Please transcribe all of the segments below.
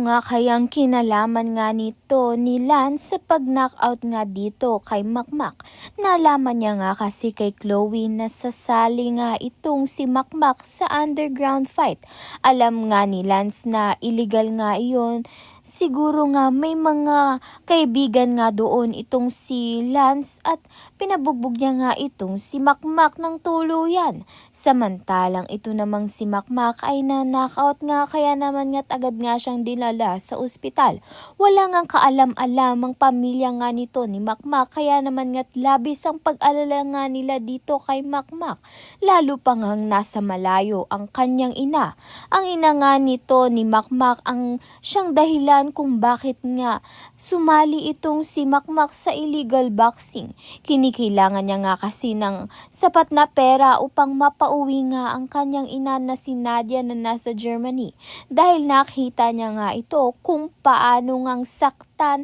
nga kayang kinalaman nga nito ni Lance sa pag-knockout nga dito kay Makmak? Nalaman niya nga kasi kay Chloe na sasali nga itong si Makmak sa underground fight. Alam nga ni Lance na illegal nga iyon. Siguro nga may mga kaibigan nga doon itong si Lance at pinabugbog niya nga itong si Makmak ng tuluyan. Samantalang ito namang si Makmak ay na-knockout nga kaya naman nga agad nga siyang dinala sa ospital. Wala ngang kaalam-alam ang pamilya nga nito ni Makmak kaya naman nga't labis ang pag-alala nga nila dito kay Makmak. Lalo pa ngang nasa malayo ang kanyang ina. Ang ina nga nito ni Makmak ang siyang dahilan kung bakit nga sumali itong si Makmak sa illegal boxing. Kinikailangan niya nga kasi ng sapat na pera upang mapauwi nga ang kanyang ina na si Nadia na nasa Germany. Dahil nakita niya nga ito kung paano ngang saktan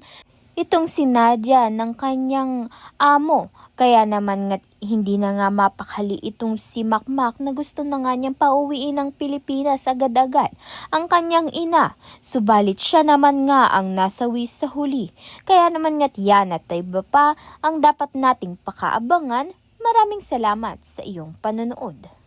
itong si Nadia ng kanyang amo. Kaya naman nga hindi na nga mapakali itong si Makmak na gusto na nga niyang pauwiin ng Pilipinas agad-agad ang kanyang ina. Subalit siya naman nga ang nasawi sa huli. Kaya naman nga't yan at iba pa ang dapat nating pakaabangan. Maraming salamat sa iyong panonood.